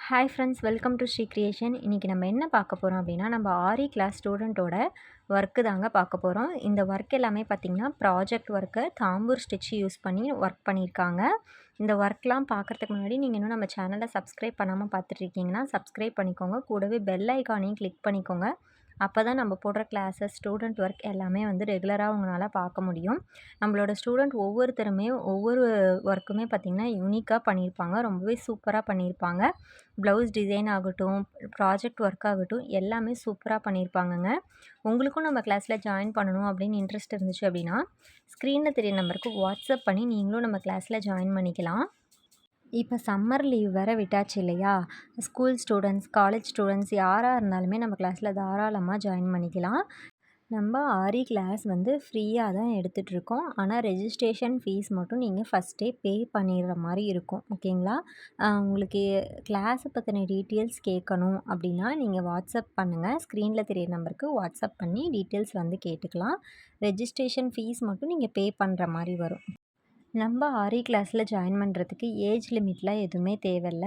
Hi friends, welcome to Sri creation. இன்றைக்கி நம்ம என்ன பார்க்க போகிறோம் அப்படின்னா, நம்ம ஆரி கிளாஸ் ஸ்டூடெண்ட்டோட ஒர்க்கு தாங்க பார்க்க போகிறோம். இந்த ஒர்க் எல்லாமே பார்த்திங்கன்னா project work Dhampur stitch use பண்ணி ஒர்க் பண்ணியிருக்காங்க. இந்த ஒர்க்லாம் பார்க்குறதுக்கு முன்னாடி நீங்கள் இன்னும் நம்ம சேனலை சப்ஸ்கிரைப் பண்ணாமல் பார்த்துட்ருக்கீங்கன்னா சப்ஸ்கிரைப் பண்ணிக்கோங்க. கூடவே பெல் ஐக்கானையும் கிளிக் பண்ணிக்கோங்க. அப்போ தான் நம்ம போடுற கிளாஸஸ், ஸ்டூடெண்ட் ஒர்க் எல்லாமே வந்து ரெகுலராக உங்களால் பார்க்க முடியும். நம்மளோட ஸ்டூடெண்ட் ஒவ்வொருத்தருமே ஒவ்வொரு ஒர்க்குமே பார்த்திங்கன்னா யூனிக்காக பண்ணியிருப்பாங்க. ரொம்பவே சூப்பராக பண்ணியிருப்பாங்க. ப்ளவுஸ் டிசைன் ஆகட்டும், ப்ராஜெக்ட் ஒர்க் ஆகட்டும், எல்லாமே சூப்பராக பண்ணியிருப்பாங்கங்க. உங்களுக்கும் நம்ம கிளாஸில் ஜாயின் பண்ணணும் அப்படின்னு இன்ட்ரெஸ்ட் இருந்துச்சு அப்படின்னா, ஸ்க்ரீனில் தெரிய நம்பருக்கு வாட்ஸ்அப் பண்ணி நீங்களும் நம்ம கிளாஸில் ஜாயின் பண்ணிக்கலாம். இப்போ சம்மர் லீவ் வேறு விட்டாச்சு இல்லையா? ஸ்கூல் ஸ்டூடெண்ட்ஸ், காலேஜ் ஸ்டூடெண்ட்ஸ் யாராக இருந்தாலுமே நம்ம கிளாஸில் தாராளமாக ஜாயின் பண்ணிக்கலாம். நம்ம ஆரி கிளாஸ் வந்து ஃப்ரீயாக தான் எடுத்துகிட்ருக்கோம். ஆனால் ரெஜிஸ்ட்ரேஷன் ஃபீஸ் மட்டும் நீங்கள் ஃபஸ்ட்டே பே பண்ணிடுற மாதிரி இருக்கும். ஓகேங்களா? உங்களுக்கு கிளாஸை பற்றின டீட்டெயில்ஸ் கேட்கணும் அப்படின்னா நீங்கள் வாட்ஸ்அப் பண்ணுங்கள். ஸ்க்ரீனில் தெரிய நம்பருக்கு வாட்ஸ்அப் பண்ணி டீட்டெயில்ஸ் வந்து கேட்டுக்கலாம். ரெஜிஸ்ட்ரேஷன் ஃபீஸ் மட்டும் நீங்கள் பே பண்ணுற மாதிரி வரும். நம்ம ஆரி கிளாஸில் ஜாயின் பண்ணுறதுக்கு ஏஜ் லிமிட்லாம் எதுவுமே தேவையில்ல.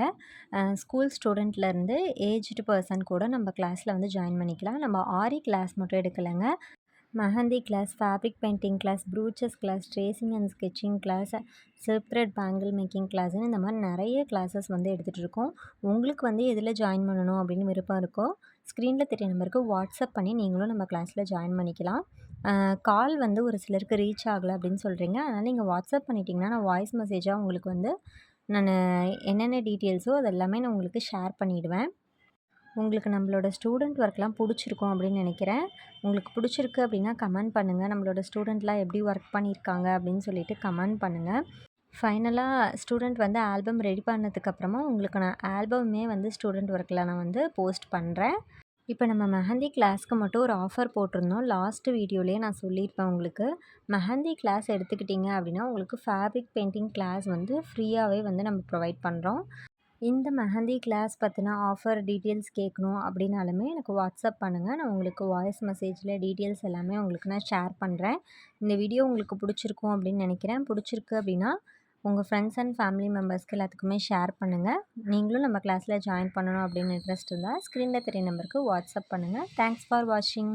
ஸ்கூல் ஸ்டூடெண்ட்லேருந்து ஏஜ்டு பர்சன் கூட நம்ம கிளாஸில் வந்து ஜாயின் பண்ணிக்கலாம். நம்ம ஆரி கிளாஸ் மட்டும் எடுக்கலைங்க. Mehndi class, fabric painting class, brooches class, tracing and sketching class, silk thread bangle making கிளாஸ்னு இந்த மாதிரி நிறைய கிளாஸஸ் வந்து எடுத்துகிட்டு இருக்கோம். உங்களுக்கு வந்து எதில் ஜாயின் பண்ணணும் அப்படின்னு விருப்பம் இருக்கோ ஸ்க்ரீனில் தெரிய நம்பருக்கு வாட்ஸ்அப் பண்ணி நீங்களும் நம்ம கிளாஸில் ஜாயின் பண்ணிக்கலாம். கால் வந்து ஒரு சிலருக்கு ரீச் ஆகலை அப்படின்னு சொல்கிறீங்க. அதனால் நீங்கள் வாட்ஸ்அப் பண்ணிட்டீங்கன்னா நான் வாய்ஸ் மெசேஜாக உங்களுக்கு வந்து நான் என்னென்ன டீட்டெயில்ஸோ அது எல்லாமே நான் உங்களுக்கு ஷேர் பண்ணிவிடுவேன். உங்களுக்கு நம்மளோட ஸ்டூடெண்ட் ஒர்க்லாம் பிடிச்சிருக்கும் அப்படின்னு நினைக்கிறேன். உங்களுக்கு பிடிச்சிருக்கு அப்படின்னா கமெண்ட் பண்ணுங்கள். நம்மளோட ஸ்டூடெண்ட்லாம் எப்படி ஒர்க் பண்ணியிருக்காங்க அப்படின்னு சொல்லிட்டு கமெண்ட் பண்ணுங்கள். ஃபைனலாக ஸ்டூடெண்ட் வந்து ஆல்பம் ரெடி பண்ணதுக்கப்புறமா உங்களுக்கு நான் ஆல்பமே வந்து ஸ்டூடெண்ட் ஒர்க்கில் நான் வந்து போஸ்ட் பண்ணுறேன். இப்போ நம்ம மெஹந்தி கிளாஸ்க்கு மட்டும் ஒரு ஆஃபர் போட்டிருந்தோம். லாஸ்ட்டு வீடியோலேயே நான் சொல்லியிருப்பேன் உங்களுக்கு. மெஹந்தி கிளாஸ் எடுத்துக்கிட்டிங்க அப்படின்னா உங்களுக்கு ஃபேப்ரிக் பெயிண்டிங் கிளாஸ் வந்து ஃப்ரீயாகவே வந்து நம்ம ப்ரொவைட் பண்ணுறோம். இந்த மெஹந்தி கிளாஸ் பற்றின ஆஃபர் டீட்டெயில்ஸ் கேட்கணும் அப்படின்னாலுமே எனக்கு வாட்ஸ்அப் பண்ணுங்கள். நான் உங்களுக்கு வாய்ஸ் மெசேஜில் டீட்டெயில்ஸ் எல்லாமே உங்களுக்கு நான் ஷேர் பண்ணுறேன். இந்த வீடியோ உங்களுக்கு பிடிச்சிருக்கும் அப்படின்னு நினைக்கிறேன். பிடிச்சிருக்கு அப்படின்னா உங்கள் ஃப்ரெண்ட்ஸ் அண்ட் ஃபேமிலி மெம்பர்ஸ்க்கு எல்லாத்துக்குமே ஷேர் பண்ணுங்கள். நீங்களும் நம்ம கிளாஸில் ஜாயின் பண்ணணும் அப்படின்னு இன்ட்ரெஸ்ட் இருந்தால் ஸ்க்ரீனில் தெரிய நம்பருக்கு வாட்ஸ்அப் பண்ணுங்கள். தேங்க்ஸ் ஃபார் வாட்சிங்.